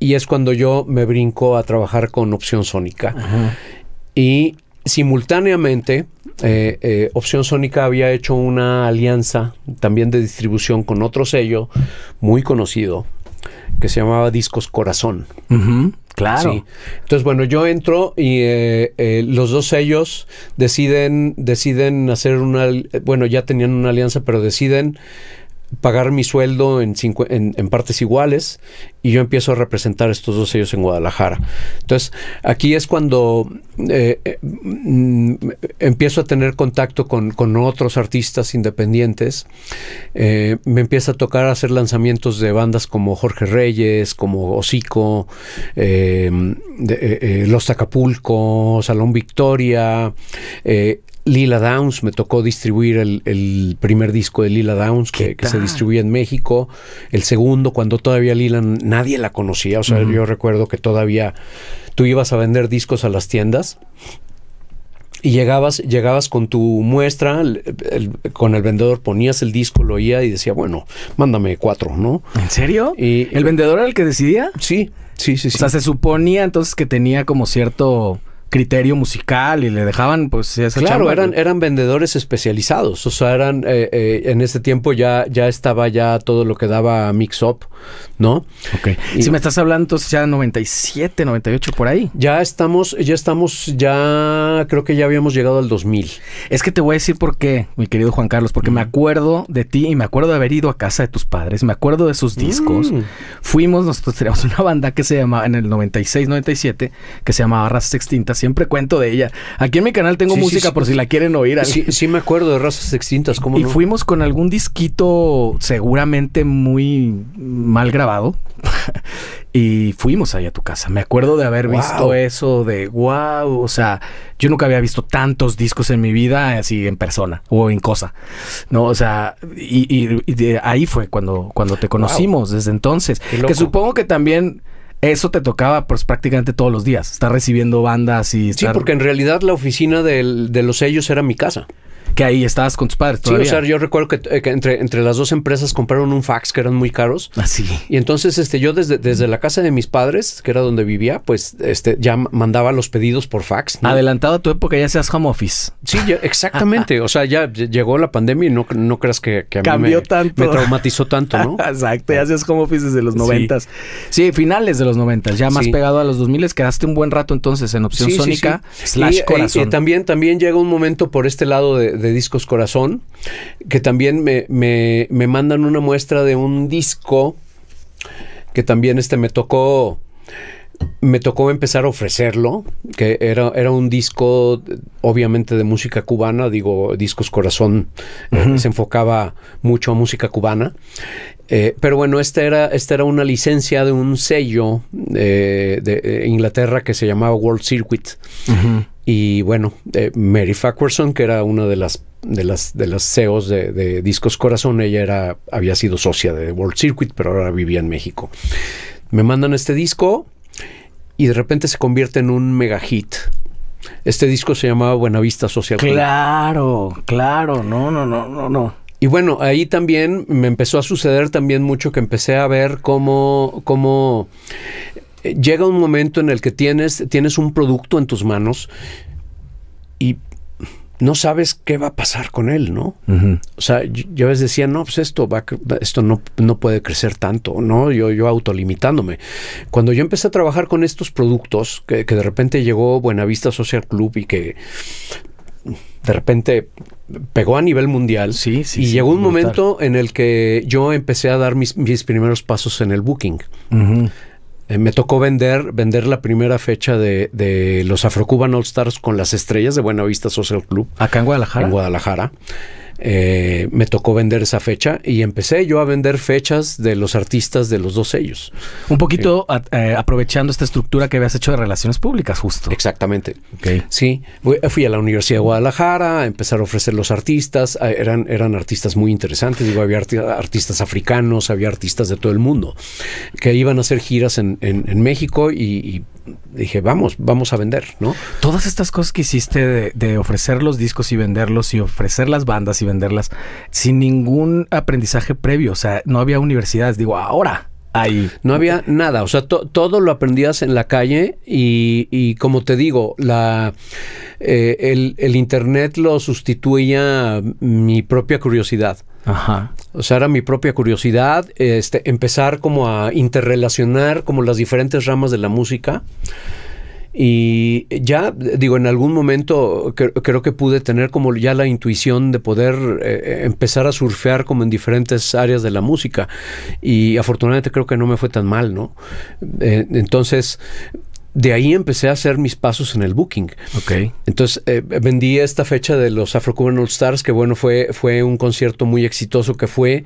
y es cuando yo me brinco a trabajar con Opción Sónica. Ajá. Y simultáneamente, Opción Sónica había hecho una alianza también de distribución con otro sello muy conocido que se llamaba Discos Corazón. Claro. Sí. Entonces, bueno, yo entro y los dos sellos deciden hacer bueno, ya tenían una alianza, pero deciden pagar mi sueldo en partes iguales, y yo empiezo a representar estos dos sellos en Guadalajara. Entonces, aquí es cuando empiezo a tener contacto con otros artistas independientes. Me empieza a tocar hacer lanzamientos de bandas como Jorge Reyes, como Hocico, Los Acapulco, Salón Victoria, Lila Downs. Me tocó distribuir el primer disco de Lila Downs que se distribuía en México. El segundo, cuando todavía Lila nadie la conocía. O sea, yo recuerdo que todavía tú ibas a vender discos a las tiendas y llegabas con tu muestra, con el vendedor, ponías el disco, lo oía y decía, bueno, mándame 4, ¿no? ¿En serio? Y ¿El vendedor era el que decidía? Sí. O sea, se suponía entonces que tenía como cierto criterio musical y le dejaban, pues, esa claro, chamba. eran vendedores especializados. O sea, eran en ese tiempo ya estaba ya todo lo que daba Mix Up, ¿no? Ok. Si me estás hablando entonces ya 97, 98 por ahí. Ya creo que ya habíamos llegado al 2000. Es que te voy a decir por qué, mi querido Juan Carlos, porque me acuerdo de ti y me acuerdo de haber ido a casa de tus padres, me acuerdo de sus discos. Nosotros teníamos una banda que se llamaba, en el 96, 97, que se llamaba Razas Extintas. Siempre cuento de ella. Aquí en mi canal tengo música por si la quieren oír. Sí, me acuerdo de Razas Extintas, ¿cómo no? Y fuimos con algún disquito seguramente muy mal grabado. Y fuimos ahí a tu casa. Me acuerdo de haber visto eso de wow. O sea, yo nunca había visto tantos discos en mi vida así en persona o en cosa. No, o sea, y de ahí fue cuando te conocimos desde entonces. Que supongo que también eso te tocaba pues prácticamente todos los días. Estar recibiendo bandas y estar... Sí, porque en realidad la oficina de los sellos era mi casa. Que ahí estabas con tus padres todavía. Sí, o sea, yo recuerdo que entre las dos empresas compraron un fax que eran muy caros. Así. Y entonces yo desde la casa de mis padres, que era donde vivía, pues ya mandaba los pedidos por fax, ¿no? Adelantado a tu época, ya seas home office. Sí, exactamente. O sea, ya llegó la pandemia y no creas que a cambió mí tanto. Me traumatizó tanto, ¿no? Exacto, ya seas home office desde los 90s. Sí, finales de los 90s, ya más pegado a los 2000s. Quedaste un buen rato entonces en Opción Sónica / Corazón. Y también llega un momento por este lado de Discos Corazón, que también me mandan una muestra de un disco que también me tocó empezar a ofrecerlo, que era un disco obviamente de música cubana. Digo, Discos Corazón se enfocaba mucho a música cubana. Pero bueno, esta era una licencia de un sello de Inglaterra que se llamaba World Circuit. Y bueno, Mary Farquharson, que era una de las CEOs de Discos Corazón, ella había sido socia de World Circuit, pero ahora vivía en México. Me mandan este disco y de repente se convierte en un mega hit. Este disco se llamaba Buenavista Social Club. Claro, no. Y bueno, ahí también me empezó a suceder también mucho, que empecé a ver cómo llega un momento en el que tienes un producto en tus manos y no sabes qué va a pasar con él, ¿no? O sea, yo a veces decía, no, pues esto no puede crecer tanto, ¿no? Yo autolimitándome. Cuando yo empecé a trabajar con estos productos, que de repente llegó Buenavista Social Club y que de repente pegó a nivel mundial. Sí, llegó un momento en el que yo empecé a dar mis primeros pasos en el booking. Me tocó vender la primera fecha de los Afro-Cuban All Stars con las estrellas de Buenavista Social Club. ¿Acá en Guadalajara? En Guadalajara. Me tocó vender esa fecha y empecé yo a vender fechas de los artistas de los dos sellos. Un poquito aprovechando esta estructura que habías hecho de relaciones públicas, justo. Exactamente. Sí, fui a la Universidad de Guadalajara a empezar a ofrecer los artistas. Eran artistas muy interesantes. Digo, había artistas africanos, había artistas de todo el mundo que iban a hacer giras en México y dije, vamos a vender, ¿no? Todas estas cosas que hiciste de ofrecer los discos y venderlos y ofrecer las bandas y venderlas sin ningún aprendizaje previo, o sea, no había universidades. Digo, ahora ahí. No había nada, o sea, todo lo aprendías en la calle y como te digo, el internet lo sustituía mi propia curiosidad. Ajá. O sea, era mi propia curiosidad, empezar como a interrelacionar como las diferentes ramas de la música. Y ya, digo, en algún momento creo que pude tener como ya la intuición de poder empezar a surfear como en diferentes áreas de la música. Y afortunadamente creo que no me fue tan mal, ¿no? Entonces, de ahí empecé a hacer mis pasos en el booking. Ok. Entonces, vendí esta fecha de los Afro-Cuban All Stars, que bueno, fue un concierto muy exitoso que fue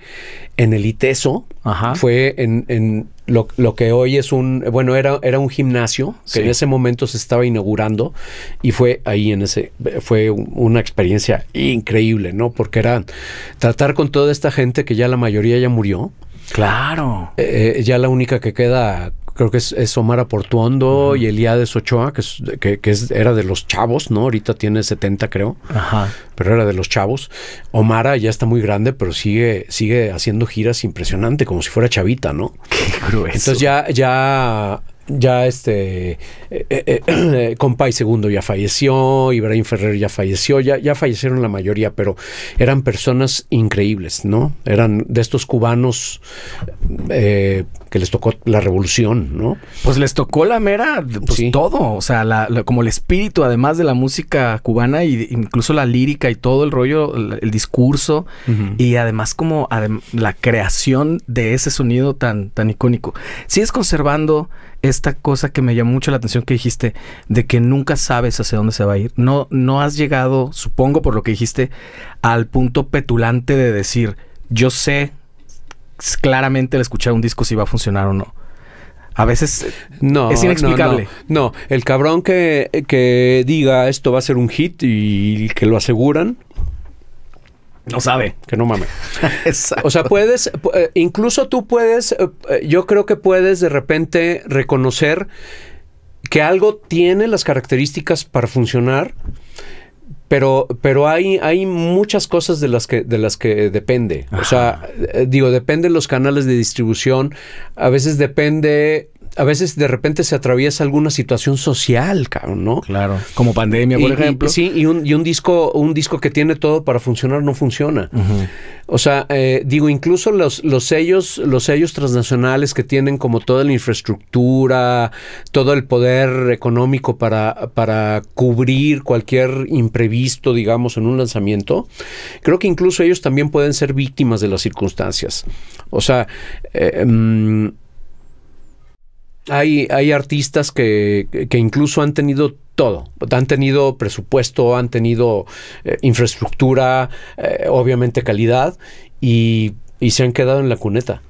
en el ITESO. Ajá. Fue en lo que hoy es era un gimnasio que sí, en ese momento se estaba inaugurando y fue ahí fue una experiencia increíble, ¿no? Porque era tratar con toda esta gente que ya la mayoría ya murió. Claro. Ya la única que queda, creo que es Omar Portuondo y Elías Ochoa, que era de los chavos, ¿no? Ahorita tiene 70, creo. Ajá. Pero era de los chavos. Omar ya está muy grande, pero sigue haciendo giras impresionante, como si fuera chavita, ¿no? Qué grueso. Entonces ya Compay Segundo ya falleció, Ibrahim Ferrer ya falleció, ya fallecieron la mayoría, pero eran personas increíbles, ¿no? Eran de estos cubanos que les tocó la revolución, ¿no? Pues les tocó la mera, pues sí, todo, o sea, como el espíritu, además de la música cubana, y incluso la lírica y todo el rollo, el discurso, y además como la creación de ese sonido tan icónico. Sigues conservando esta cosa que me llamó mucho la atención que dijiste, de que nunca sabes hacia dónde se va a ir. No has llegado, supongo por lo que dijiste, al punto petulante de decir, yo sé claramente al escuchar un disco si va a funcionar o no. A veces es inexplicable. No, el cabrón que diga esto va a ser un hit y que lo aseguran, no sabe. Que no mames. O sea, incluso tú puedes, yo creo que puedes de repente reconocer que algo tiene las características para funcionar, pero hay muchas cosas de las que depende. Ajá. O sea, dependen los canales de distribución, a veces de repente se atraviesa alguna situación social, cabrón, ¿no? Claro. Como pandemia, por ejemplo. Sí, y un disco que tiene todo para funcionar no funciona. O sea, incluso los sellos transnacionales que tienen como toda la infraestructura, todo el poder económico para cubrir cualquier imprevisto, digamos, en un lanzamiento, creo que incluso ellos también pueden ser víctimas de las circunstancias. O sea, hay artistas que incluso han tenido todo. Han tenido presupuesto, han tenido infraestructura, obviamente calidad, y se han quedado en la cuneta.